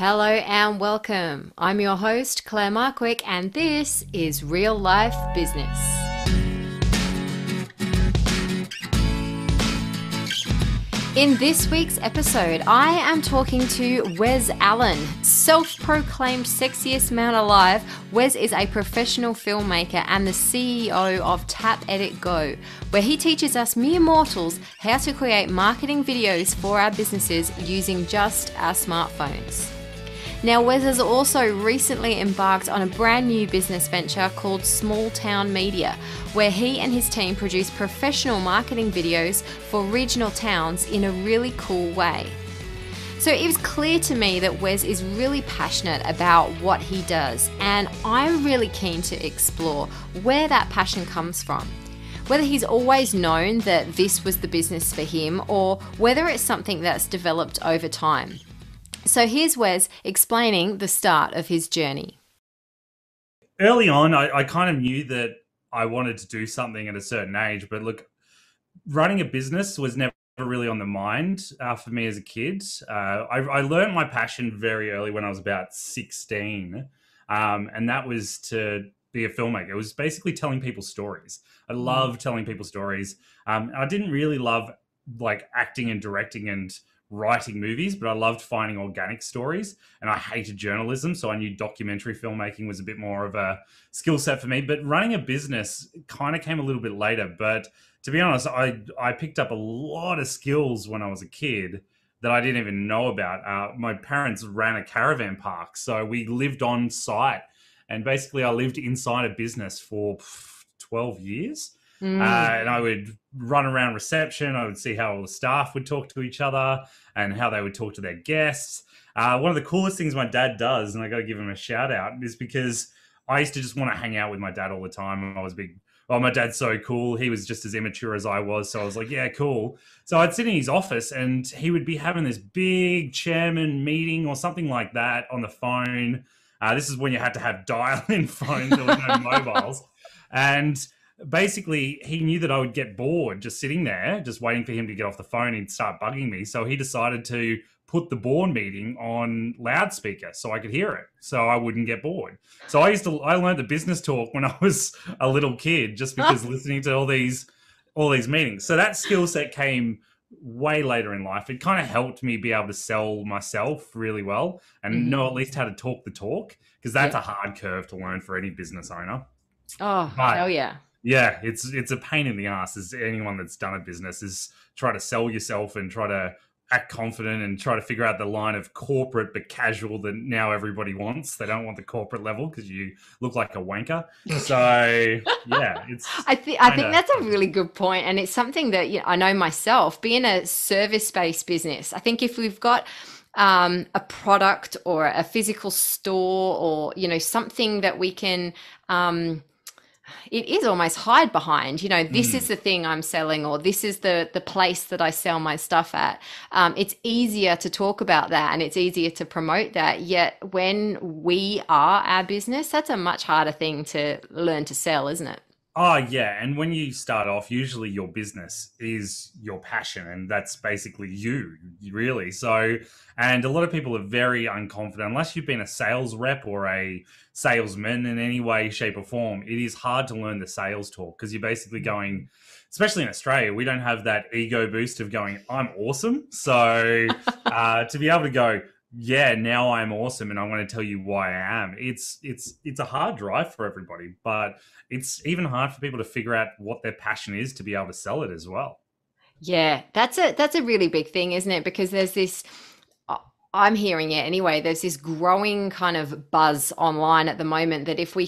Hello and welcome. I'm your host, Claire Markwick, and this is Real Life Business. In this week's episode, I am talking to Wes Alan, self-proclaimed sexiest man alive. Wes is a professional filmmaker and the CEO of Tap Edit Go, where he teaches us mere mortals how to create marketing videos for our businesses using just our smartphones. Now, Wes has also recently embarked on a brand new business venture called Small Town Media, where he and his team produce professional marketing videos for regional towns in a really cool way. So it was clear to me that Wes is really passionate about what he does, and I'm really keen to explore where that passion comes from. Whether he's always known that this was the business for him, or whether it's something that's developed over time. So here's Wes explaining the start of his journey. Early on, I kind of knew that I wanted to do something at a certain age, but look, running a business was never really on the mind for me as a kid. I learned my passion very early when I was about 16, and that was to be a filmmaker. It was basically telling people stories. I love telling people stories. I didn't really love like acting and directing and writing movies, but I loved finding organic stories, and I hated journalism, so I knew documentary filmmaking was a bit more of a skill set for me. But running a business kind of came a little bit later. But to be honest, I picked up a lot of skills when I was a kid that I didn't even know about. My parents ran a caravan park, so we lived on site, and basically I lived inside a business for 12 years. And I would run around reception. I would see how all the staff would talk to each other and how they would talk to their guests. One of the coolest things my dad does, and I got to give him a shout out, is because I used to just want to hang out with my dad all the time. I was big. Oh, my dad's so cool. He was just as immature as I was. So I was like, yeah, cool. So I'd sit in his office and he would be having this big chairman meeting or something like that on the phone. This is when you had to have dial-in phones. There was no mobiles. And basically, he knew that I would get bored just sitting there, just waiting for him to get off the phone and start bugging me. So he decided to put the board meeting on loudspeaker so I could hear it, so I wouldn't get bored. So I learned the business talk when I was a little kid, just because listening to all these meetings. So that skill set came way later in life. It kind of helped me be able to sell myself really well and know at least how to talk the talk, because that's a hard curve to learn for any business owner. Oh, But hell yeah. yeah, it's a pain in the ass as anyone that's done a business is try to sell yourself and try to act confident and try to figure out the line of corporate but casual that now everybody wants. They don't want the corporate level because you look like a wanker. So yeah, it's. I think that's a really good point, and it's something that I know myself. Being a service-based business, I think if we've got a product or a physical store or something that we can it is almost hide behind, this is the thing I'm selling, or this is the place that I sell my stuff at. It's easier to talk about that and it's easier to promote that. Yet when we are our business, that's a much harder thing to learn to sell, isn't it? Oh, yeah. And when you start off, usually your business is your passion, and that's basically you, really. So, and a lot of people are very unconfident. Unless you've been a sales rep or a salesman in any way, shape, or form, it is hard to learn the sales talk, because you're basically going, especially in Australia, we don't have that ego boost of going, I'm awesome. So to be able to go, yeah, now I'm awesome and I want to tell you why I am. It's a hard drive for everybody, but it's even hard for people to figure out what their passion is to be able to sell it as well. Yeah, that's a really big thing, isn't it? Because there's this, I'm hearing it anyway, there's this growing kind of buzz online at the moment that if we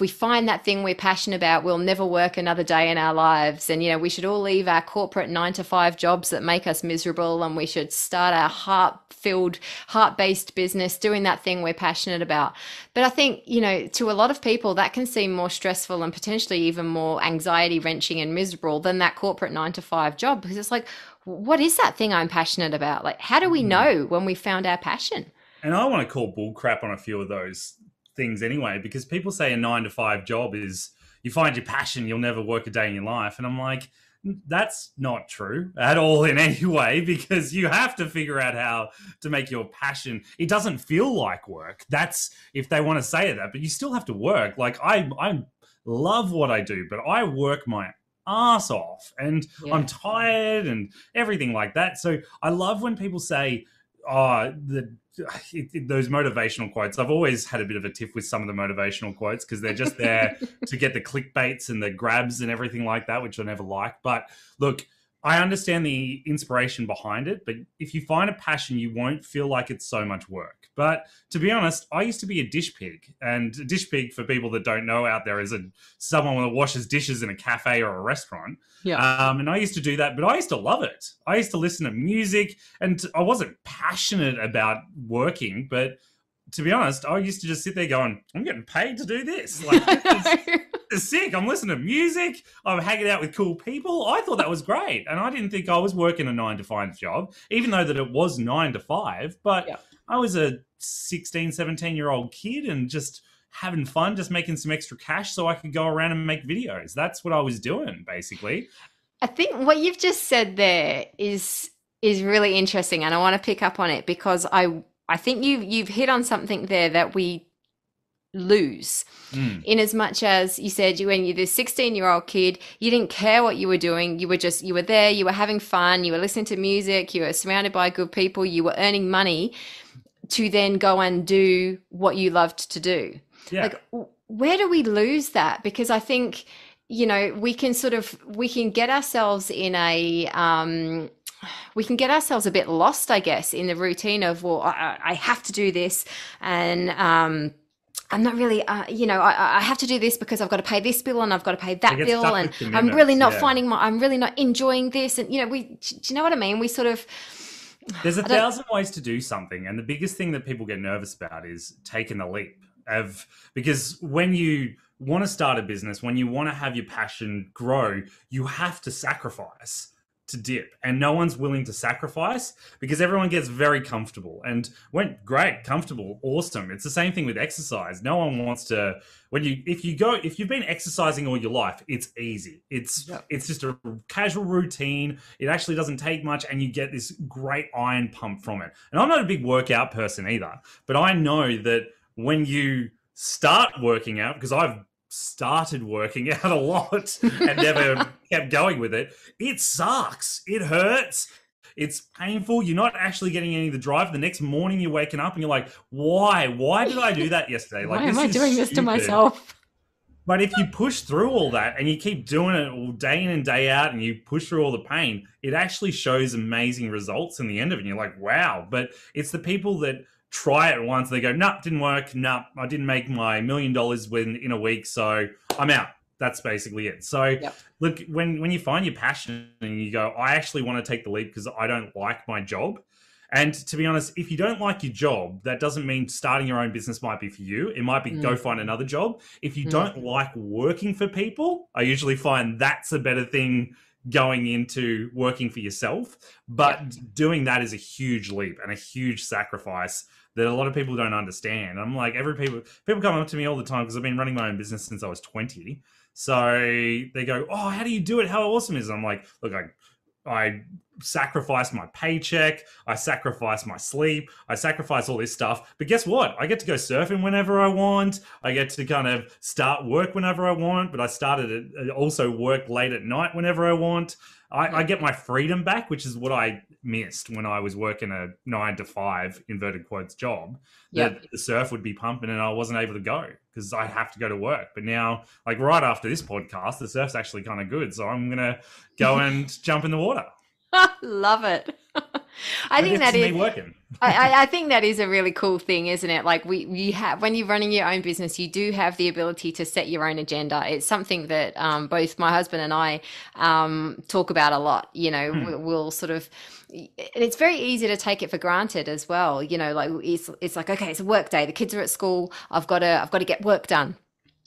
find that thing we're passionate about, we'll never work another day in our lives. And, we should all leave our corporate 9-to-5 jobs that make us miserable, and we should start our heart-filled, heart-based business doing that thing we're passionate about. But I think, to a lot of people, that can seem more stressful and potentially even more anxiety-wrenching and miserable than that corporate 9-to-5 job, because it's like, what is that thing I'm passionate about? Like, how do we know when we found our passion? And I want to call bull crap on a few of those things anyway, because people say a 9-to-5 job is you find your passion, you'll never work a day in your life. And I'm like, That's not true at all in any way, because you have to figure out how to make your passion. It doesn't feel like work. That's if they want to say that, but you still have to work. Like I love what I do, but I work my ass off and I'm Yeah. tired and everything like that. So I love when people say, oh, those motivational quotes. I've always had a bit of a tiff with some of the motivational quotes because they're just there to get the clickbaits and the grabs and everything like that, which I never like. But look, I understand the inspiration behind it, but if you find a passion, you won't feel like it's so much work. But to be honest, I used to be a dish pig, and a dish pig, for people that don't know out there, is someone that washes dishes in a cafe or a restaurant. Yeah. And I used to do that, but I used to love it. I used to listen to music, and I wasn't passionate about working, but to be honest, I used to just sit there going, I'm getting paid to do this. Like, it's sick. I'm listening to music. I'm hanging out with cool people. I thought that was great. And I didn't think I was working a 9 to 5 job, even though that it was 9 to 5. But Yeah. I was a 16, 17-year-old kid and just having fun, just making some extra cash so I could go around and make videos. That's what I was doing, basically. I think what you've just said there is really interesting, and I want to pick up on it because I think you've hit on something there that we lose. In as much as you said when you're this 16-year-old kid, you didn't care what you were doing. You were there, you were having fun, you were listening to music, you were surrounded by good people, you were earning money to then go and do what you loved to do. Yeah. Like, where do we lose that? Because I think, we can get ourselves in we can get ourselves a bit lost, I guess, in the routine of, well, I have to do this, and I'm not really, I have to do this because I've got to pay this bill and I've got to pay that bill, and I'm really not I'm really not enjoying this, and do you know what I mean? We sort of. There's 1,000 ways to do something, and the biggest thing that people get nervous about is taking the leap. Because when you want to start a business, when you want to have your passion grow, you have to sacrifice to dip, and no one's willing to sacrifice because everyone gets very comfortable. And went great, comfortable, awesome. It's the same thing with exercise. No one wants to. If you've been exercising all your life, it's easy. It's just a casual routine. It actually doesn't take much, and you get this great iron pump from it. And I'm not a big workout person either, but I know that when you start working out, because I've started working out a lot and never kept going with it, it sucks. It hurts. It's painful. You're not actually getting any of the drive. The next morning you're waking up and you're like, why did I do that yesterday? Like, why am I doing this to myself? But if you push through all that and you keep doing it all day in and day out, and you push through all the pain, it actually shows amazing results in the end of it. And you're like, wow. But it's the people that try it once, they go, nope, didn't work. Nope, I didn't make my $1 million in a week, so I'm out. That's basically it. So look, when you find your passion and you go, I actually want to take the leap because I don't like my job. And to be honest, if you don't like your job, that doesn't mean starting your own business might be for you. It might be go find another job. If you don't like working for people, I usually find that's a better thing going into working for yourself. But doing that is a huge leap and a huge sacrifice that a lot of people don't understand. I'm like, people come up to me all the time because I've been running my own business since I was 20. So they go, oh, how do you do it? How awesome is it? I'm like, look, I sacrifice my paycheck, I sacrifice my sleep, I sacrifice all this stuff. But guess what? I get to go surfing whenever I want. I get to kind of start work whenever I want, but I started also work late at night whenever I want. I get my freedom back, which is what I missed when I was working a 9 to 5 inverted quotes job. That the surf would be pumping and I wasn't able to go because I have to go to work. But now, like right after this podcast, the surf's actually kind of good, so I'm gonna go and jump in the water. Love it. I think that is me working. I think that is a really cool thing, isn't it? Like you have, when you're running your own business, you do have the ability to set your own agenda. It's something that both my husband and I talk about a lot. We'll sort of, and it's very easy to take it for granted as well. Like it's like, okay, it's a work day. The kids are at school. I've got to get work done.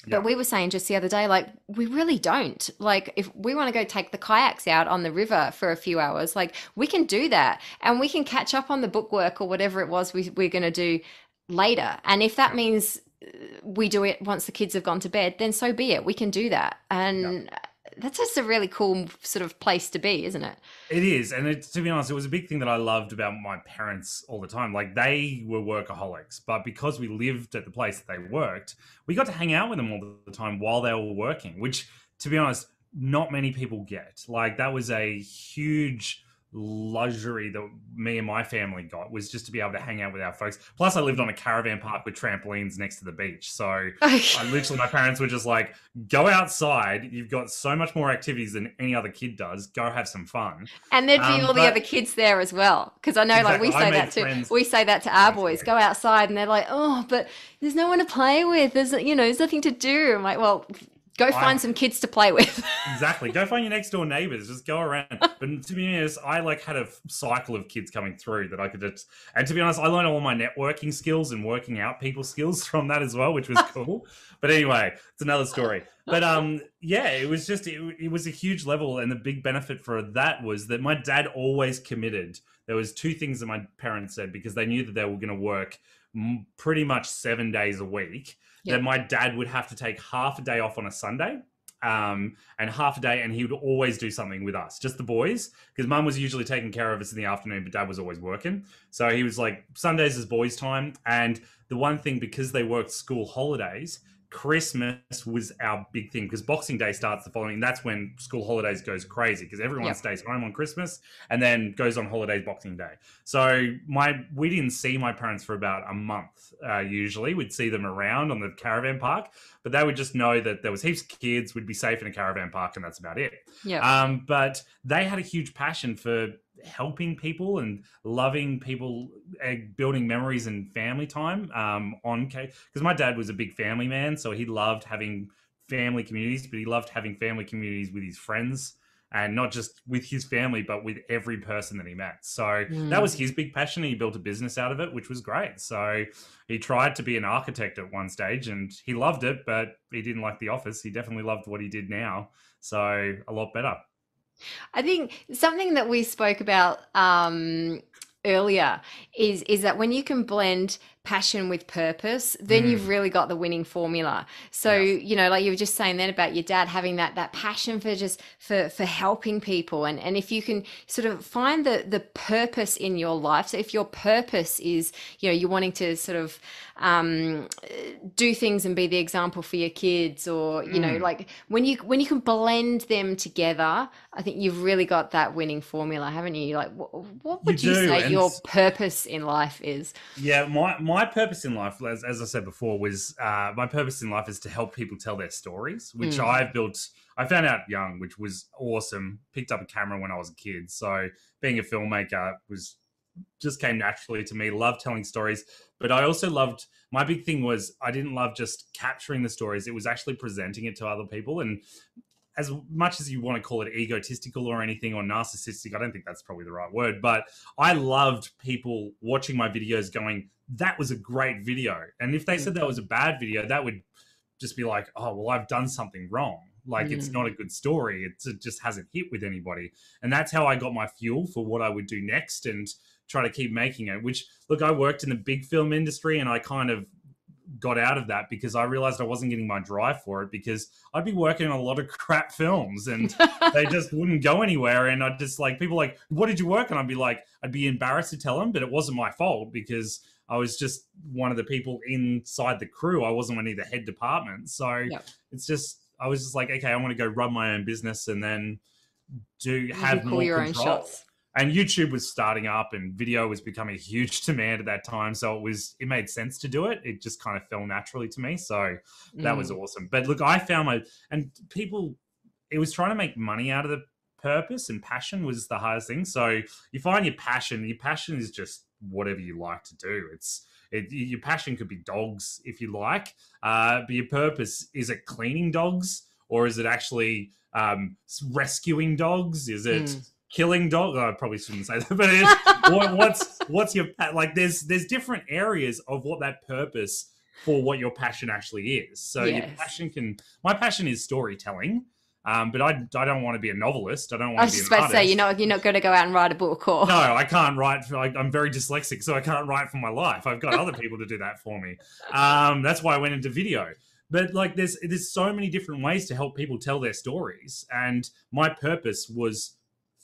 But we were saying just the other day, like, we really don't. Like, if we want to go take the kayaks out on the river for a few hours, like, we can do that. And we can catch up on the bookwork or whatever it was we're going to do later. And if that means we do it once the kids have gone to bed, then so be it. We can do that. And that's just a really cool sort of place to be, isn't it? It is. And to be honest, it was a big thing that I loved about my parents all the time. Like, they were workaholics, but because we lived at the place that they worked, we got to hang out with them all the time while they were working, which, to be honest, not many people get. Like, that was a huge luxury that me and my family got, was just to be able to hang out with our folks. Plus, I lived on a caravan park with trampolines next to the beach. So my parents were just like, go outside. You've got so much more activities than any other kid does. Go have some fun. And there'd be all the other kids there as well. Because I know, exactly, like, we say that too. Friends. We say that to our boys, go outside. And they're like, oh, but there's no one to play with. There's nothing to do. I'm like, well, go find some kids to play with. Exactly. Go find your next door neighbors. Just go around. But to be honest, I had a cycle of kids coming through that I could just... And to be honest, I learned all my networking skills and working out people skills from that as well, which was cool. But anyway, it's another story. But yeah, it was just... It was a huge level, and the big benefit for that was that my dad always committed. There was two things that my parents said, because they knew that they were going to work pretty much 7 days a week. That my dad would have to take half a day off on a Sunday and half a day, and he would always do something with us, just the boys, because mum was usually taking care of us in the afternoon, but dad was always working. So he was like, Sundays is boys' time. And the one thing, because they worked school holidays, Christmas was our big thing, because Boxing Day starts the following. That's when school holidays goes crazy, because everyone stays home on Christmas and then goes on holidays Boxing Day. So we didn't see my parents for about a month. Usually we'd see them around on the caravan park, but they would just know that there was heaps of kids, we'd be safe in a caravan park, and that's about it. But they had a huge passion for helping people and loving people, building memories and family time because my dad was a big family man, so he loved having family communities, but he loved having family communities with his friends, and not just with his family, but with every person that he met. So that was his big passion, and he built a business out of it, which was great. So he tried to be an architect at one stage, and he loved it, but he didn't like the office. He definitely loved what he did now, so a lot better. I think something that we spoke about earlier is that when you can blend passion with purpose, then you've really got the winning formula. So, like you were just saying then about your dad having that passion for just for helping people. And if you can sort of find the purpose in your life. So if your purpose is, you're wanting to sort of do things and be the example for your kids, or, like when you can blend them together, I think you've really got that winning formula, haven't you? Like, what would you say your purpose in life is? Yeah, my purpose in life, as I said before, was my purpose in life is to help people tell their stories, which I found out young, which was awesome. Picked up a camera when I was a kid. So being a filmmaker just came naturally to me. Loved telling stories, but I also loved, my big thing was, I didn't love just capturing the stories. It was actually presenting it to other people. And as much as you want to call it egotistical or anything, or narcissistic, I don't think that's probably the right word, but I loved people watching my videos going, that was a great video. And if they said that was a bad video, that would just be like, oh, well, I've done something wrong. Like, it's not a good story. It just hasn't hit with anybody. And that's how I got my fuel for what I would do next and try to keep making it, which, look, I worked in the big film industry, and I kind of got out of that because I realized I wasn't getting my drive for it, because I'd be working on a lot of crap films and they just wouldn't go anywhere. And I'd just like, people like, what did you work on? I'd be embarrassed to tell them, but it wasn't my fault, because I was just one of the people inside the crew. I wasn't any of the head departments. So it's just, I was just like, okay, I want to go run my own business and then have more your control. Own shots. And YouTube was starting up, and video was becoming a huge demand at that time. So it made sense to do it. It just kind of fell naturally to me. So that was awesome. But look, I found it was trying to make money out of the purpose, and passion was the hardest thing. So you find your passion is just whatever you like to do. Your passion could be dogs if you like, but your purpose, is it cleaning dogs, or is it actually rescuing dogs? Is it killing dogs? I probably shouldn't say that, but what's your, like, there's different areas of what that purpose for what your passion actually is. So your passion my passion is storytelling. But I don't want to be a novelist. I don't want to be an artist. I was just about to say, you're not going to go out and write a book, or... No, I can't write. I'm very dyslexic, so I can't write for my life. I've got other people to do that for me. That's why I went into video. But like, there's so many different ways to help people tell their stories, and my purpose was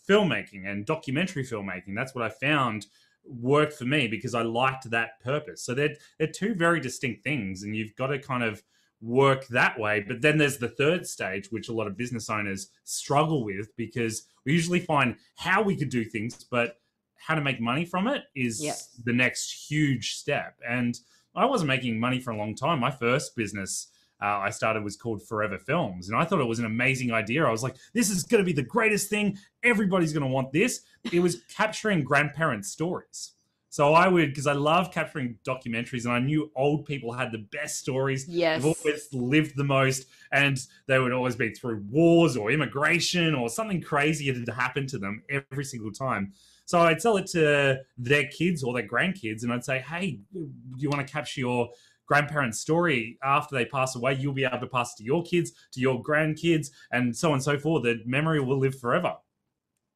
filmmaking and documentary filmmaking. That's what I found worked for me because I liked that purpose. So they're two very distinct things, and you've got to kind of work that way. But then there's the third stage, which a lot of business owners struggle with, because we usually find how we could do things, but how to make money from it is the next huge step. And I wasn't making money for a long time. My first business I started was called Forever Films, and I thought it was an amazing idea. I was like, this is going to be the greatest thing. Everybody's going to want this. It was capturing grandparents' stories. So I would, because I love capturing documentaries, and I knew old people had the best stories. Yes. They've always lived the most, and they would always be through wars or immigration or something crazy had happened to them every single time. So I'd sell it to their kids or their grandkids, and I'd say, hey, do you want to capture your grandparents' story after they pass away? You'll be able to pass it to your kids, to your grandkids, and so on and so forth. The memory will live forever.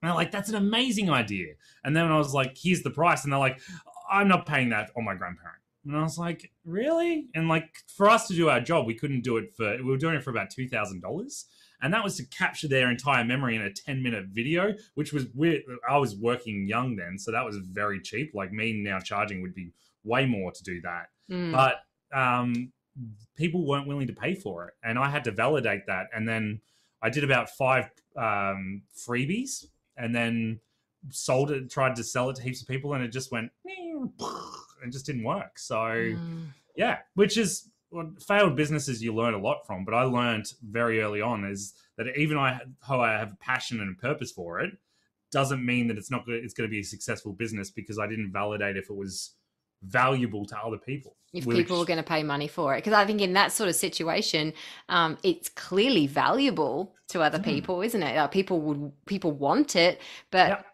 And they're like, that's an amazing idea. And then when I was like, here's the price, and they're like, I'm not paying that on my grandparent. And I was like, really? And like, for us to do our job, we couldn't do it we were doing it for about $2,000. And that was to capture their entire memory in a 10-minute video, which was weird. I was working young then, so that was very cheap. Like, me now charging would be way more to do that. But people weren't willing to pay for it. And I had to validate that. And then I did about 5 freebies, and then sold it, tried to sell it to heaps of people, and it just went, it just didn't work. So yeah, which is failed businesses you learn a lot from. But I learned very early on is that even how I have a passion and a purpose for it doesn't mean that it's going to be a successful business, because I didn't validate if it was valuable to other people. If people are going to pay money for it. Because I think in that sort of situation, it's clearly valuable to other people, isn't it? People want it, but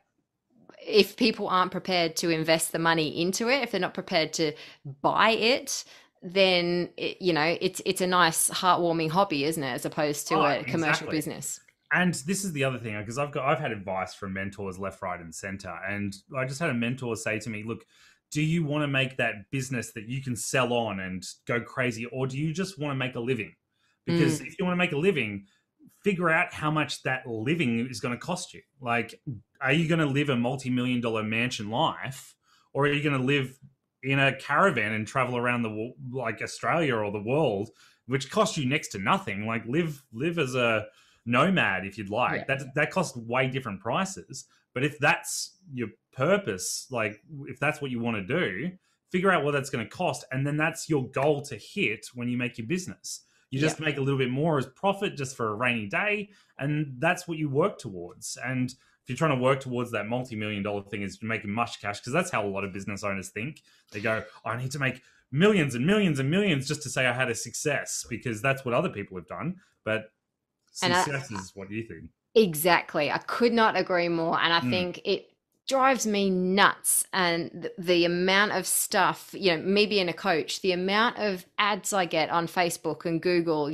if people aren't prepared to invest the money into it, if they're not prepared to buy it, then it's a nice heartwarming hobby, isn't it, as opposed to a commercial business. And this is the other thing, because I've had advice from mentors left, right, and center, and I just had a mentor say to me, look, do you want to make that business that you can sell on and go crazy, or do you just want to make a living? Because if you want to make a living, figure out how much that living is going to cost you. Like, are you going to live a multi-million-dollar mansion life, or are you going to live in a caravan and travel around like Australia or the world, which costs you next to nothing? Like, live as a nomad if you'd like. That costs way different prices. But if that's your purpose, like if that's what you want to do, figure out what that's going to cost, and then that's your goal to hit when you make your business. You just make a little bit more as profit just for a rainy day, and that's what you work towards. And if you're trying to work towards that multi-million-dollar thing, is making much cash, because that's how a lot of business owners think. They go, I need to make millions and millions and millions just to say I had a success, because that's what other people have done. But success is what you think. Exactly. I could not agree more. And I think it drives me nuts. And the amount of stuff, me being a coach, the amount of ads I get on Facebook and Google,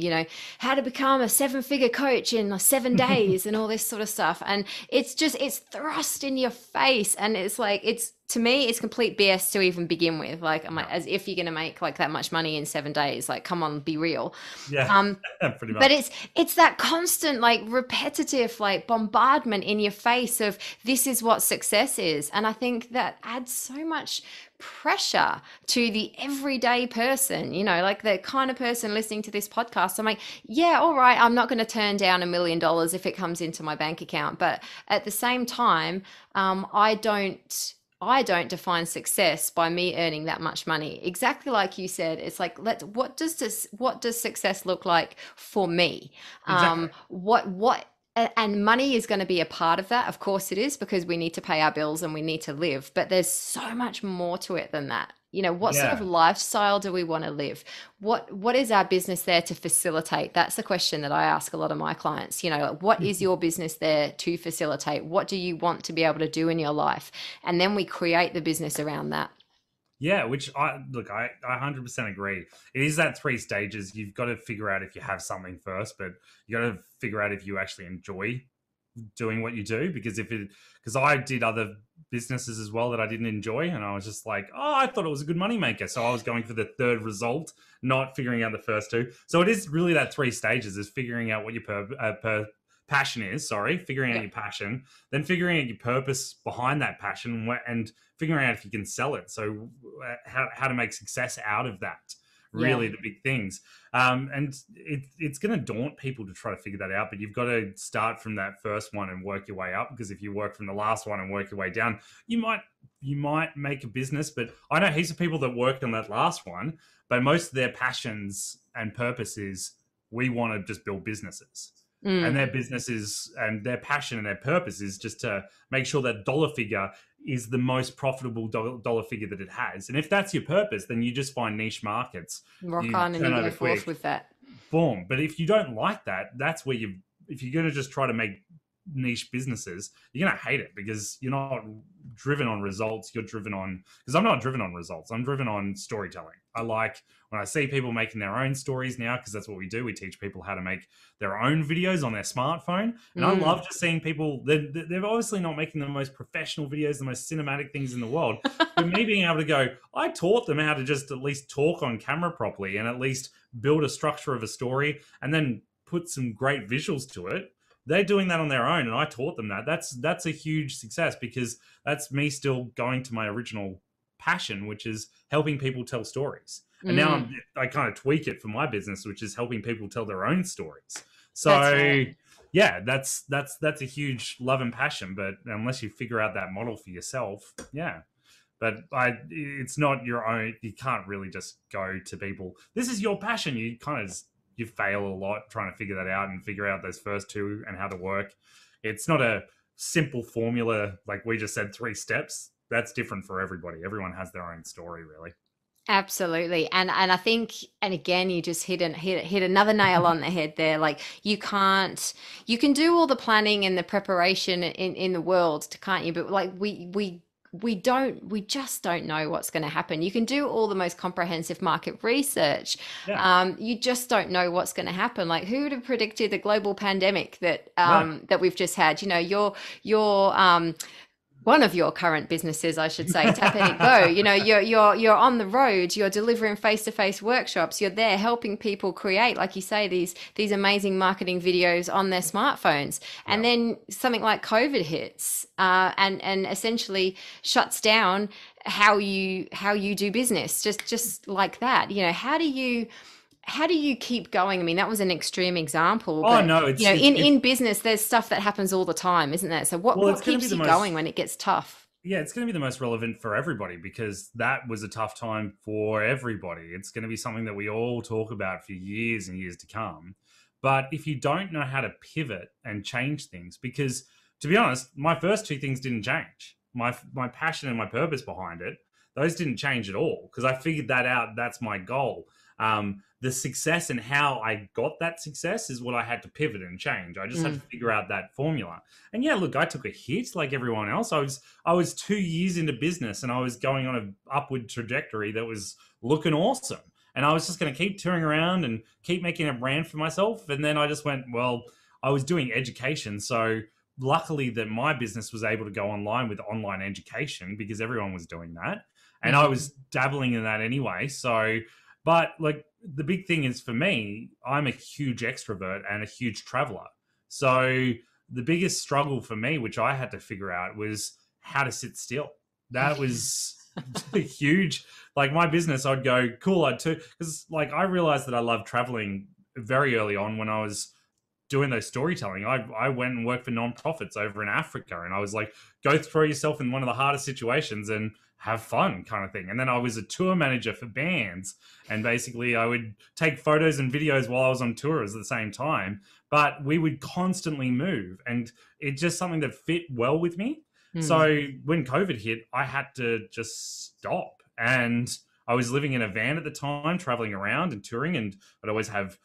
how to become a 7-figure coach in 7 days and all this sort of stuff. And it's thrust in your face. And it's like, to me, it's complete BS to even begin with. Like, I'm like, as if you're going to make like that much money in 7 days. Like, come on, be real. Yeah, pretty much. But it's that constant, like, repetitive, like, bombardment in your face of this is what success is. And I think that adds so much pressure to the everyday person, like the kind of person listening to this podcast. I'm like, yeah, all right, I'm not going to turn down $1 million if it comes into my bank account. But at the same time, I don't define success by me earning that much money. Exactly like you said, it's like, what does success look like for me? Exactly. And money is going to be a part of that. Of course it is, because we need to pay our bills and we need to live, but there's so much more to it than that. What sort of lifestyle do we want to live? What is our business there to facilitate? That's the question that I ask a lot of my clients. What is your business there to facilitate? What do you want to be able to do in your life? And then we create the business around that. Yeah, which I 100% agree. It is that 3 stages. You've got to figure out if you have something first, but you got to figure out if you actually enjoy doing what you do. Because I did other businesses as well that I didn't enjoy, and I was just like, oh, I thought it was a good moneymaker, so I was going for the third result, not figuring out the first two. So it is really that 3 stages: is figuring out what your passion is, figuring out Yeah. your passion, then figuring out your purpose behind that passion, and figuring out if you can sell it. So how to make success out of that. Yeah. Really, the big things. And it's going to daunt people to try to figure that out, but you've got to start from that first one and work your way up, because if you work from the last one and work your way down, you might make a business. But I know heaps of people that worked on that last one, but most of their passions and purposes, we want to just build businesses. And their businesses and their passion and their purpose is just to make sure that dollar figure is the most profitable dollar figure that it has. And if that's your purpose, then you just find niche markets. Rock You on and you turn go over forth quick. with that. Boom. But if you don't like that, that's where if you're going to just try to make niche businesses, you're going to hate it, because you're not driven on results. You're driven on, because I'm not driven on results. I'm driven on storytelling. I like when I see people making their own stories now, because that's what we do. We teach people how to make their own videos on their smartphone. And I love just seeing people, they're obviously not making the most professional videos, the most cinematic things in the world. But me being able to go, I taught them how to just at least talk on camera properly and at least build a structure of a story and then put some great visuals to it. They're doing that on their own, and I taught them that. That's a huge success, because that's me still going to my original passion, which is helping people tell stories. And now I kind of tweak it for my business, which is helping people tell their own stories. So Right. yeah, that's a huge love and passion. But unless you figure out that model for yourself, yeah. But it's not your own. You can't really just go to people, this is your passion. You kind of you fail a lot trying to figure that out and figure out those first two and how to work. It's not a simple formula like we just said, 3 steps. That's different for everybody. Everyone has their own story, really. Absolutely. And I think, and again, you just hit another nail on the head there. Like, you can do all the planning and the preparation in the world, can't you? But like we just don't know what's going to happen. You can do all the most comprehensive market research. Yeah. You just don't know what's going to happen. Like, who would have predicted the global pandemic that No. that we've just had? You know, your one of your current businesses, I should say, Tap and Go. You know, you're on the road, you're delivering face-to-face workshops, you're there helping people create, like you say, these amazing marketing videos on their smartphones. And then something like COVID hits and essentially shuts down how you do business, just like that. You know, how do you keep going? I mean, that was an extreme example, Oh but no, you know, in business, there's stuff that happens all the time, isn't there? So well, what it's going to be keeps the you most going when it gets tough? yeah, it's going to be the most relevant for everybody, because that was a tough time for everybody. It's going to be something that we all talk about for years and years to come. But if you don't know how to pivot and change things, because to be honest, my first 2 things didn't change. My passion and my purpose behind it, those didn't change at all, because I figured that out. That's my goal. The success and how I got that success is what I had to pivot and change. I just had to figure out that formula. And yeah, look, I took a hit like everyone else. I was 2 years into business, and I was going on an upward trajectory that was looking awesome. And I was just going to keep touring around and keep making a brand for myself. And then I just went, well, I was doing education. So luckily that my business was able to go online with online education, because everyone was doing that. And I was dabbling in that anyway. So, but like the big thing is for me, I'm a huge extrovert and a huge traveler. So the biggest struggle for me, which I had to figure out, was how to sit still. That was huge. Like my business, I'd go, cool, I'd too, because like I realized that I love traveling very early on when I was doing those storytelling. I went and worked for nonprofits over in Africa, and I was like, go throw yourself in one of the hardest situations and have fun kind of thing. And then I was a tour manager for bands, and basically I would take photos and videos while I was on tours at the same time, but we would constantly move, and it's just something that fit well with me. So when COVID hit, I had to just stop. And I was living in a van at the time, traveling around and touring, and I'd always have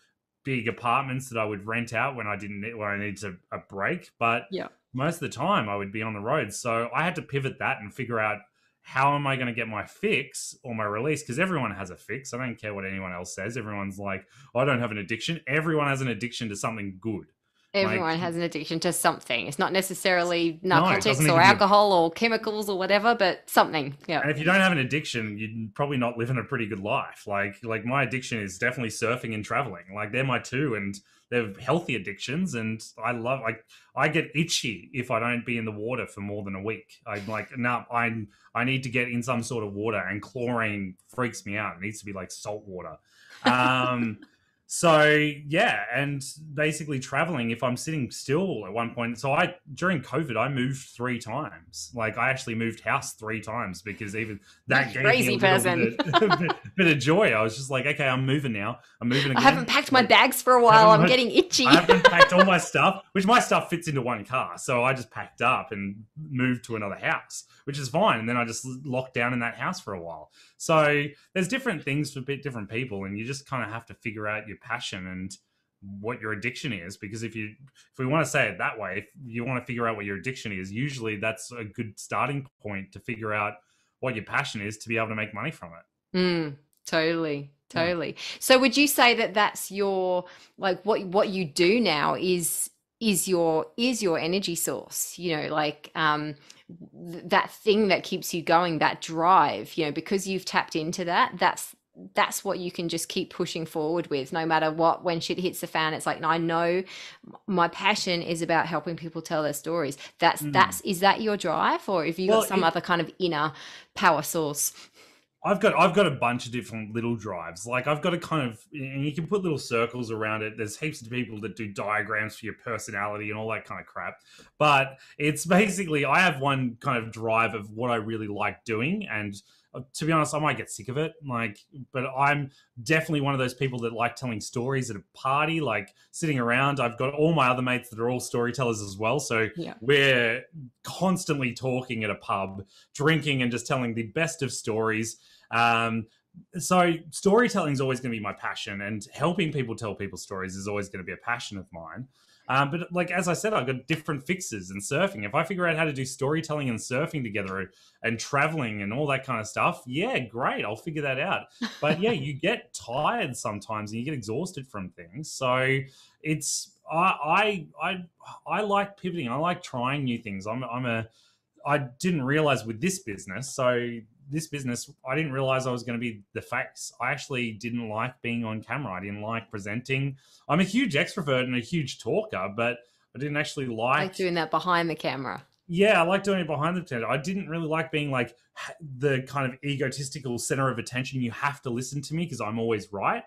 big apartments that I would rent out when I needed a break. But Yeah. most of the time I would be on the road. So I had to pivot that and figure out, how am I going to get my fix or my release? Because everyone has a fix. I don't care what anyone else says. Everyone's like, I don't have an addiction. Everyone has an addiction to something good. Everyone has an addiction to something. It's not necessarily No, it doesn't narcotics need or to be alcohol or chemicals or whatever, but something. Yeah. and if you don't have an addiction, you're probably not living a pretty good life. Like my addiction is definitely surfing and traveling. Like they're my two, and they're healthy addictions. And I get itchy if I don't be in the water for more than a week. I'm like, no, I need to get in some sort of water, and chlorine freaks me out. It needs to be like salt water. Um, So yeah, and basically traveling, if I'm sitting still at one point. So during COVID, I moved 3 times. Like I actually moved house 3 times because even that gave me Crazy a little person. bit of joy. I was just like, okay, I'm moving now. I'm moving I again. haven't packed my bags for a while. I'm getting itchy. I haven't packed all my stuff, which my stuff fits into one car. So I just packed up and moved to another house, which is fine. And then I just locked down in that house for a while. So there's different things for different people, and you just kind of have to figure out your passion and what your addiction is. Because if we want to say it that way, if you want to figure out what your addiction is, usually that's a good starting point to figure out what your passion is to be able to make money from it. Totally. Yeah. So would you say that that's your, like, what you do now is your energy source, like that thing that keeps you going, that drive, because you've tapped into that's what you can just keep pushing forward with no matter what. When shit hits the fan, it's like, no, I know my passion is about helping people tell their stories. Is that your drive, or have you got some other kind of inner power source? I've got a bunch of different little drives. Like I've got a kind of, and you can put little circles around it. There's heaps of people that do diagrams for your personality and all that kind of crap. But it's basically, I have one kind of drive of what I really like doing. And to be honest, I might get sick of it. But I'm definitely one of those people that like telling stories at a party, like sitting around. I've got all my other mates that are all storytellers as well. So Yeah. we're constantly talking at a pub, drinking and just telling the best of stories. So storytelling is always going to be my passion, and helping people tell people stories is always going to be a passion of mine. But like, as I said, I've got different fixes in surfing. If I figure out how to do storytelling and surfing together and traveling and all that kind of stuff, yeah, great. I'll figure that out. But yeah, you get tired sometimes and you get exhausted from things. So it's, I like pivoting. I like trying new things. I didn't realize with this business. So this business, I didn't realize I was going to be the face. I actually didn't like being on camera. I didn't like presenting. I'm a huge extrovert and a huge talker, but I didn't actually like doing that behind the camera. Yeah, I like doing it behind the camera. I didn't really like being like the kind of egotistical center of attention. You have to listen to me because I'm always right.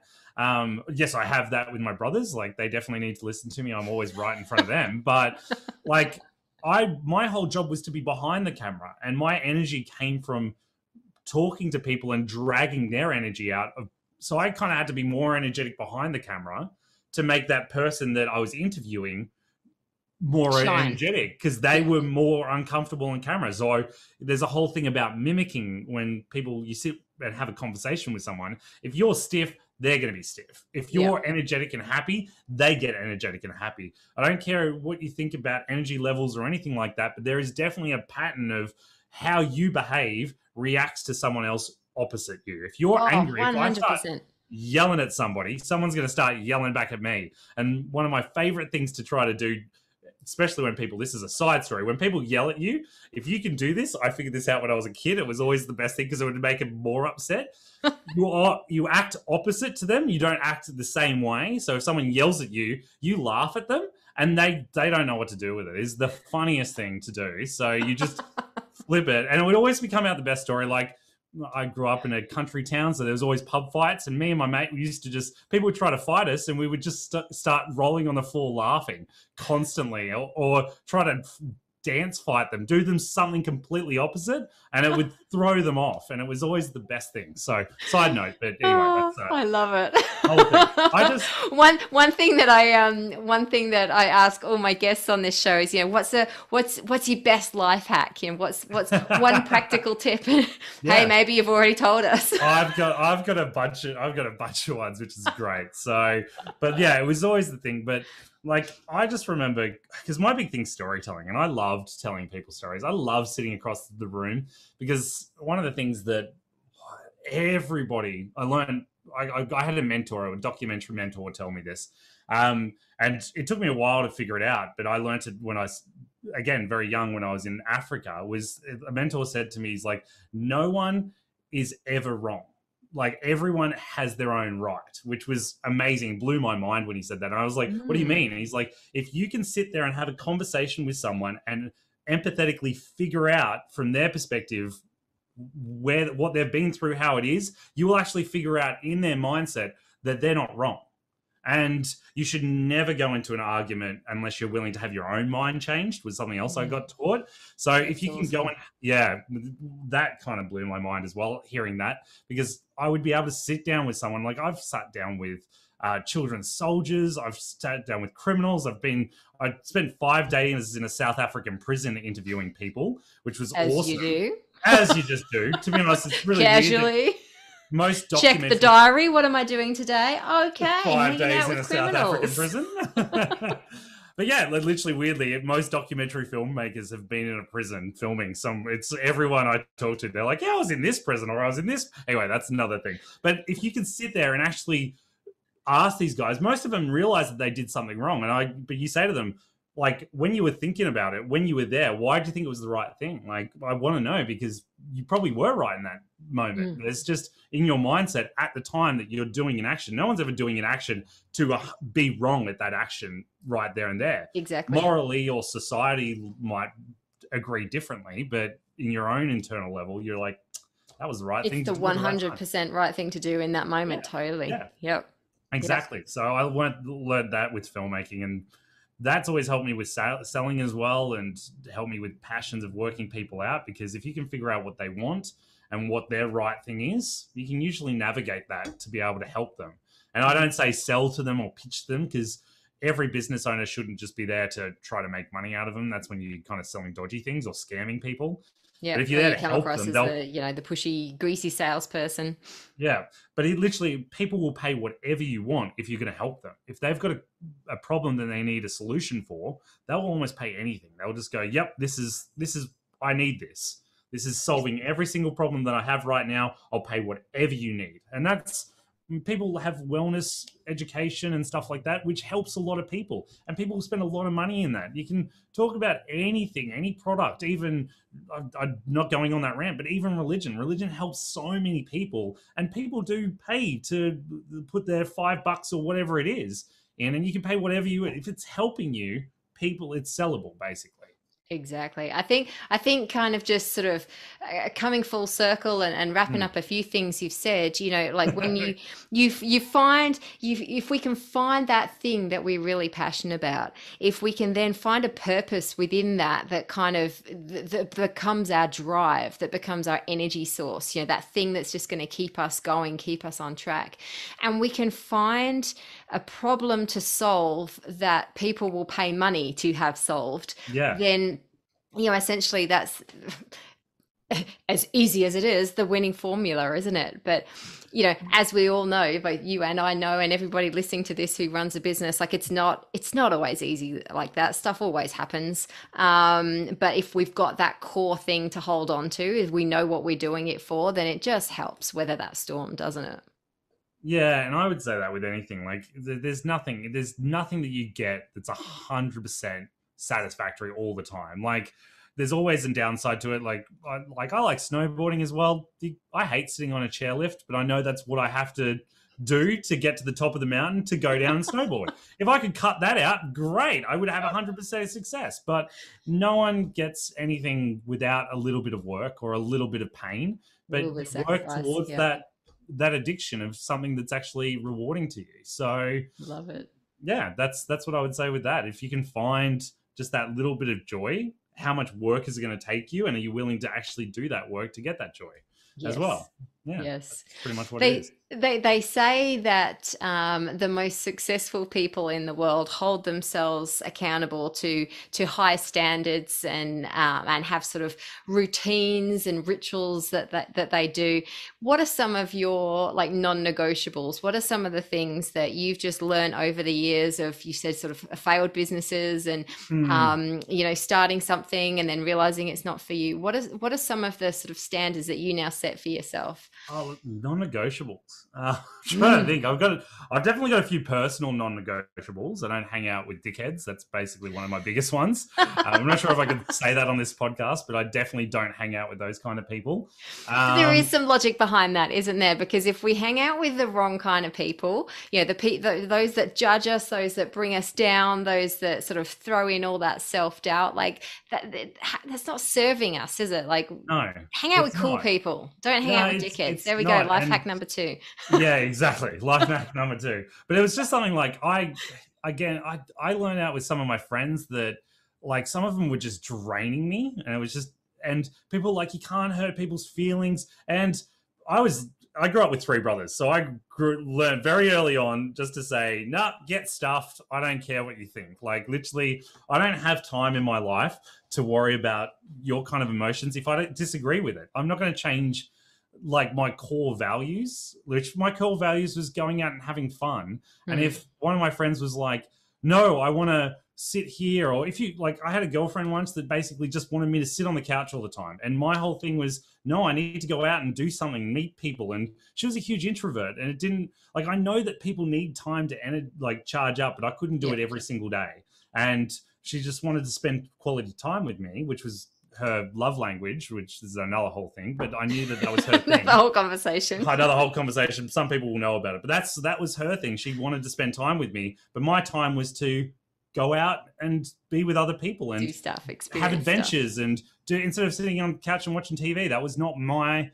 Yes, I have that with my brothers. Like they definitely need to listen to me. I'm always right in front of them. But like my whole job was to be behind the camera, and my energy came from talking to people and dragging their energy out of. So I kind of had to be more energetic behind the camera to make that person that I was interviewing more energetic, because they were more uncomfortable on camera. So there's a whole thing about mimicking. When you sit and have a conversation with someone, if you're stiff, they're going to be stiff. If you're energetic and happy, they get energetic and happy. I don't care what you think about energy levels or anything like that, but there is definitely a pattern of how you behave reacts to someone else opposite you. If you're angry, 100%. If I start yelling at somebody, someone's going to start yelling back at me. And one of my favorite things to try to do, especially when people, this is a side story, when people yell at you, if you can do this, I figured this out when I was a kid. It was always the best thing because it would make them more upset. You act opposite to them. You don't act the same way. So if someone yells at you, you laugh at them, and they don't know what to do with it. It's the funniest thing to do. So you just flip it. And it would always become out the best story. Like, I grew up in a country town, so there was always pub fights, and me and my mate, we used to people would try to fight us, and we would just start rolling on the floor laughing constantly, or try to dance fight them, do them something completely opposite, and it would throw them off, and it was always the best thing. So, side note, but anyway, that's I love it. Whole thing. I just one thing that I ask all my guests on this show is, what's your best life hack? What's one practical tip? Hey, maybe you've already told us. I've got a bunch of ones, which is great. So, but yeah, it was always the thing. But like, I just remember, because my big thing's storytelling, and I loved telling people stories. I love sitting across the room, because one of the things that everybody. I had a mentor, a documentary mentor, tell me this, and it took me a while to figure it out. But I learned it when I, again, very young, when I was in Africa. Was a mentor said to me, he's like, no one is ever wrong. Like, everyone has their own right, which was amazing. Blew my mind when he said that. And I was like, what do you mean? And he's like, if you can sit there and have a conversation with someone and empathetically figure out from their perspective what they've been through, how it is, you will actually figure out in their mindset that they're not wrong. And you should never go into an argument unless you're willing to have your own mind changed, was something else I got taught. So if you can go and, that kind of blew my mind as well, hearing that, because I would be able to sit down with someone. Like, I've sat down with children's soldiers. I've sat down with criminals. I spent 5 days in a South African prison interviewing people, which was awesome. As you do. As you just do. To be honest, it's really casually. Most check the diary. What am I doing today? Okay, 5 days in a criminals. South African prison. But yeah, literally, weirdly, most documentary filmmakers have been in a prison filming. It's everyone I talk to. They're like, yeah, I was in this prison, or I was in this. Anyway, that's another thing. But if you can sit there and actually ask these guys, most of them realize that they did something wrong. But you say to them, like, when you were thinking about it, when you were there, why did you think it was the right thing? Like, I want to know, because you probably were right in that moment. It's just in your mindset at the time that you're doing an action. No one's ever doing an action to be wrong at that action right there and there. Exactly. Morally, or society might agree differently, but in your own internal level, you're like, that was the right thing. It's the 100% right thing to do in that moment. Yeah. Totally. Yeah. Yep. Exactly. Yep. So I learned that with filmmaking, and that's always helped me with selling as well, and helped me with passions of working people out, because if you can figure out what they want and what their right thing is, you can usually navigate that to be able to help them. And I don't say sell to them or pitch them, because every business owner shouldn't just be there to try to make money out of them. That's when you're kind of selling dodgy things or scamming people. Yeah, but if you're there to come help across them, as the pushy, greasy salesperson. Yeah, but literally, people will pay whatever you want if you're going to help them. If they've got a problem that they need a solution for, they'll almost pay anything. They'll just go, "Yep, this is I need this. This is solving every single problem that I have right now. I'll pay whatever you need." And that's, people have wellness education and stuff like that, which helps a lot of people, and people spend a lot of money in that. You can talk about anything, any product, even, I'm not going on that rant, but even religion helps so many people, and people do pay to put their $5 or whatever it is in, and you can pay whatever if it's helping you, people, it's sellable, basically. Exactly. I think kind of just sort of coming full circle and wrapping up a few things you've said, like when you find, if we can find that thing that we're really passionate about, if we can then find a purpose within that kind of that becomes our drive, that becomes our energy source, that thing that's just going to keep us going, keep us on track, and we can find a problem to solve that people will pay money to have solved, then essentially that's, as easy as it is, the winning formula, isn't it? But as we all know, both you and I know, and everybody listening to this who runs a business, like, it's not always easy like that. Stuff always happens, but if we've got that core thing to hold on to, if we know what we're doing it for, then it just helps weather that storm, doesn't it? Yeah, and I would say that with anything. Like, there's nothing that you get that's 100% satisfactory all the time. Like, there's always a downside to it. Like I like snowboarding as well. I hate sitting on a chairlift, but I know that's what I have to do to get to the top of the mountain to go down and snowboard. If I could cut that out, great. I would have 100% success. But no one gets anything without a little bit of work or a little bit of pain. But work towards that addiction of something that's actually rewarding to you. So love it. Yeah, that's what I would say with that. If you can find just that little bit of joy, how much work is it going to take you, and are you willing to actually do that work to get that joy as well? Yeah, yes, that's pretty much what it is. They say that the most successful people in the world hold themselves accountable to high standards and have sort of routines and rituals that they do. What are some of your like non-negotiables? What are some of the things that you've just learned over the years of, you said, sort of failed businesses and starting something and then realizing it's not for you? What are some of the sort of standards that you now set for yourself? Oh, non-negotiables. I'm trying to think. I've definitely got a few personal non-negotiables. I don't hang out with dickheads. That's basically one of my biggest ones. I'm not sure if I could say that on this podcast, but I definitely don't hang out with those kind of people. There is some logic behind that, isn't there? Because if we hang out with the wrong kind of people, those that judge us, those that bring us down, those that sort of throw in all that self-doubt, like that's not serving us, is it? Like, No, hang out with cool people. Don't hang out with dickheads. There we go. Life hack number 2. Yeah, exactly. Life hack number 2. But it was just something like I learned out with some of my friends that like some of them were just draining me, and it was just, and people like, you can't hurt people's feelings. And I grew up with 3 brothers, so I learned very early on just to say, nah, get stuffed. I don't care what you think. Like, literally, I don't have time in my life to worry about your kind of emotions if I don't disagree with it. I'm not going to change like my core values, which my core values was going out and having fun. And if one of my friends was like, no, I want to sit here, or if you like, I had a girlfriend once that basically just wanted me to sit on the couch all the time, and my whole thing was, no, I need to go out and do something, meet people. And she was a huge introvert, and it didn't, like, I know that people need time to charge up, but I couldn't do it every single day. And she just wanted to spend quality time with me, which was her love language, which is another whole thing, but I knew that was her thing. The whole conversation. Another whole conversation. Some people will know about it, but that was her thing. She wanted to spend time with me, but my time was to go out and be with other people and do stuff, have adventures, and do, instead of sitting on the couch and watching TV. That was not my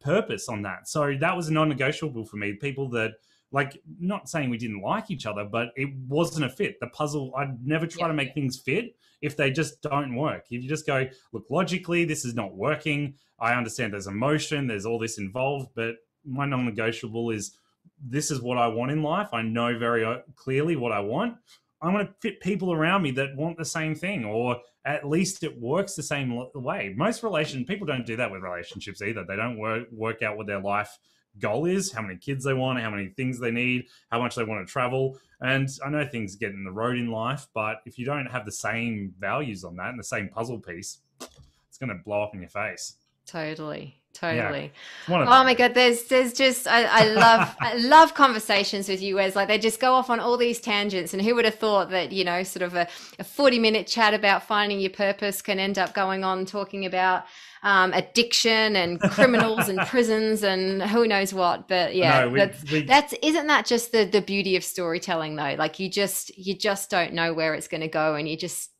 purpose on that. So that was a non-negotiable for me. People that, like, not saying we didn't like each other, but it wasn't a fit. The puzzle, I'd never try to make things fit if they just don't work. If you just go, look, logically, this is not working. I understand there's emotion, there's all this involved, but my non-negotiable is, this is what I want in life. I know very clearly what I want. I want to fit people around me that want the same thing, or at least it works the same way. Most people don't do that with relationships either. They don't work out what their life goal is, how many kids they want, how many things they need, how much they want to travel. And I know things get in the road in life, but if you don't have the same values on that and the same puzzle piece, it's going to blow up in your face. Totally. Yeah. Oh my God, there's just I love conversations with you, Wes. Like, they just go off on all these tangents, and who would have thought that, sort of a 40-minute chat about finding your purpose can end up going on talking about addiction and criminals and prisons and who knows what. But yeah, isn't that just the beauty of storytelling though? Like, you just don't know where it's going to go, and you just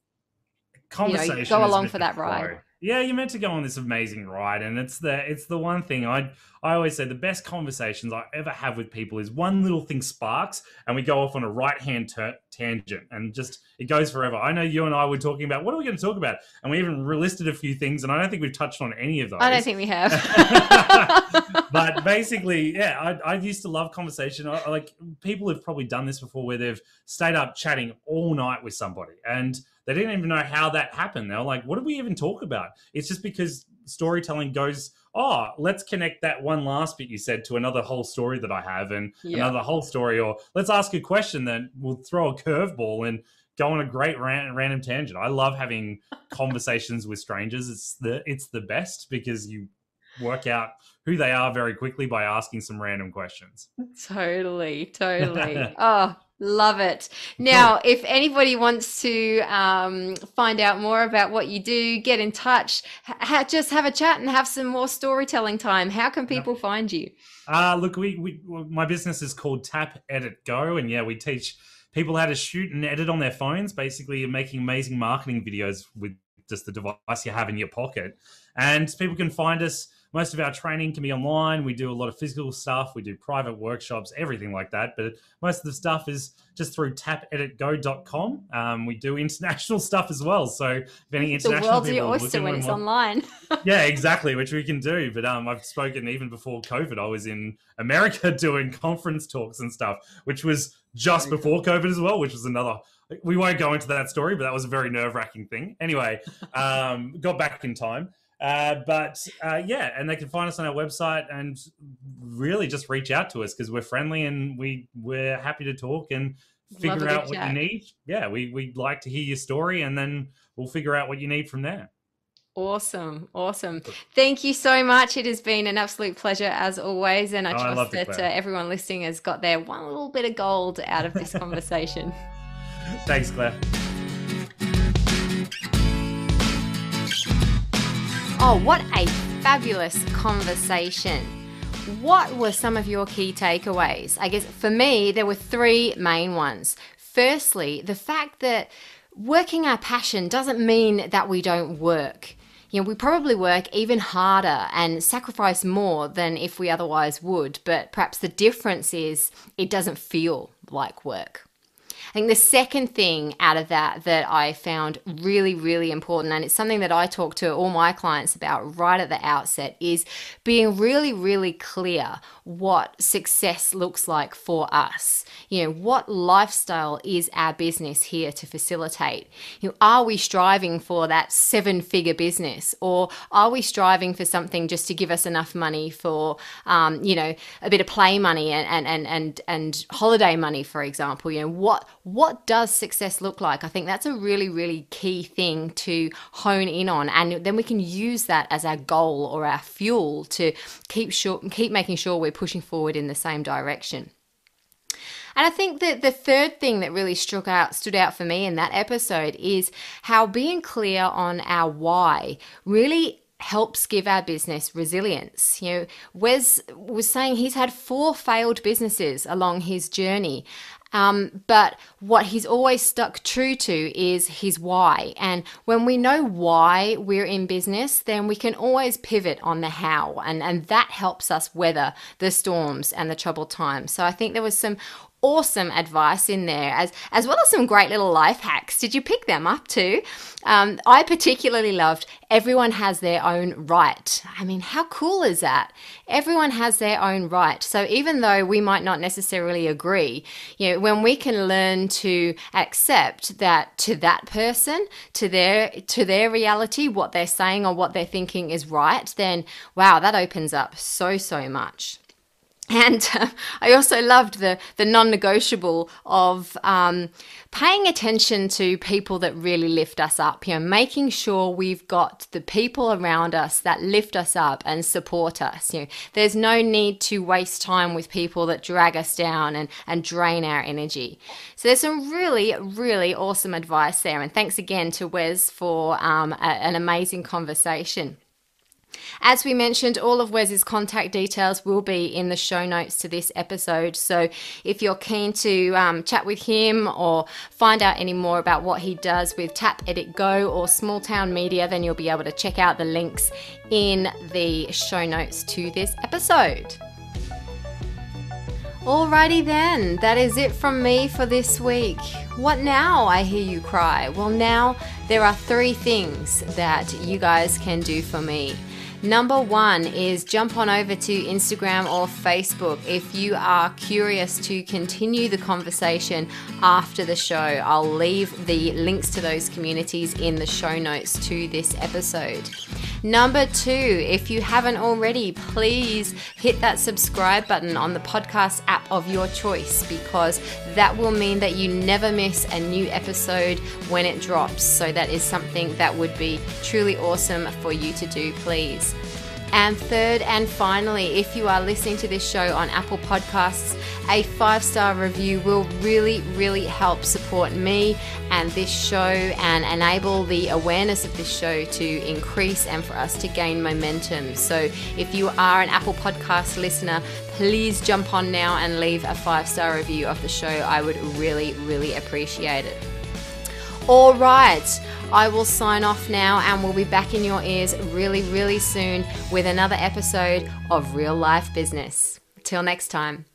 go along for that ride. Yeah, you're meant to go on this amazing ride, and it's the one thing I always say, the best conversations I ever have with people is one little thing sparks, and we go off on a right-hand tangent, and just it goes forever. I know you and I were talking about, what are we going to talk about? And we even listed a few things, and I don't think we've touched on any of those. I don't think we have. But basically, yeah, I used to love conversation. Like, people have probably done this before, where they've stayed up chatting all night with somebody, and they didn't even know how that happened. They were like, what did we even talk about? It's just because storytelling goes, oh, let's connect that one last bit you said to another whole story that I have, and another whole story, or let's ask a question that will throw a curveball and go on a great random tangent. I love having conversations with strangers. It's the best, because you work out who they are very quickly by asking some random questions. Totally. Oh, love it. Now, if anybody wants to find out more about what you do, get in touch, just have a chat and have some more storytelling time, how can people find you? Look, my business is called Tap, Edit, Go. And yeah, we teach people how to shoot and edit on their phones. Basically, you're making amazing marketing videos with just the device you have in your pocket. And people can find us. Most of our training can be online. We do a lot of physical stuff. We do private workshops, everything like that. But most of the stuff is just through tapeditgo.com. We do international stuff as well. So if any international the world's people your oyster when it's online. Yeah, exactly, which we can do. But I've spoken even before COVID. I was in America doing conference talks and stuff, which was just before COVID as well, which was another... We won't go into that story, but that was a very nerve-wracking thing. Anyway, got back in time. Yeah, and they can find us on our website, and really just reach out to us, because we're friendly and we're happy to talk and figure out what you need. Yeah, we'd like to hear your story, and then we'll figure out what you need from there. Awesome. Awesome. Thank you so much. It has been an absolute pleasure as always. And I Oh, I trust loved it, that Claire. everyone listening has got their one little bit of gold out of this conversation. Thanks, Claire. Oh, what a fabulous conversation. What were some of your key takeaways? I guess for me, there were three main ones. Firstly, the fact that working our passion doesn't mean that we don't work. You know, we probably work even harder and sacrifice more than if we otherwise would, but perhaps the difference is it doesn't feel like work. I think the second thing out of that I found really, really important, and it's something that I talk to all my clients about right at the outset, is being really, really clear what success looks like for us. You know, what lifestyle is our business here to facilitate? You know, are we striving for that 7-figure business, or are we striving for something just to give us enough money for, you know, a bit of play money and holiday money, for example? You know, what does success look like? I think that's a really, really key thing to hone in on, and then we can use that as our goal or our fuel to keep making sure we're pushing forward in the same direction. And I think that the third thing that really stood out for me in that episode is how being clear on our why really helps give our business resilience. You know, Wes was saying he's had 4 failed businesses along his journey. But what he's always stuck true to is his why. And when we know why we're in business, then we can always pivot on the how. And that helps us weather the storms and the troubled times. So I think there was some awesome advice in there, as well as some great little life hacks. Did you pick them up too? I particularly loved everyone has their own right. I mean, how cool is that? Everyone has their own right. So even though we might not necessarily agree, you know, when we can learn to accept that to that person, to their reality, what they're saying or what they're thinking is right, then wow, that opens up so much. And I also loved the non-negotiable of paying attention to people that really lift us up, you know, making sure we've got the people around us that lift us up and support us. You know, there's no need to waste time with people that drag us down and drain our energy. So there's some really, really awesome advice there. And thanks again to Wes for an amazing conversation. As we mentioned, all of Wes's contact details will be in the show notes to this episode. So if you're keen to chat with him or find out any more about what he does with Tap, Edit, Go or Small Town Media, then you'll be able to check out the links in the show notes to this episode. Alrighty then, that is it from me for this week. What now, I hear you cry? Well, now there are 3 things that you guys can do for me. Number 1 is jump on over to Instagram or Facebook if you are curious to continue the conversation after the show. I'll leave the links to those communities in the show notes to this episode. Number 2, if you haven't already, please hit that subscribe button on the podcast app of your choice, because that will mean that you never miss a new episode when it drops. So that is something that would be truly awesome for you to do, please. And third and finally, if you are listening to this show on Apple Podcasts, a 5-star review will really, really help support me and this show and enable the awareness of this show to increase and for us to gain momentum. So if you are an Apple Podcast listener, please jump on now and leave a 5-star review of the show. I would really, really appreciate it. All right, I will sign off now and we'll be back in your ears really, really soon with another episode of Real Life Business. Till next time.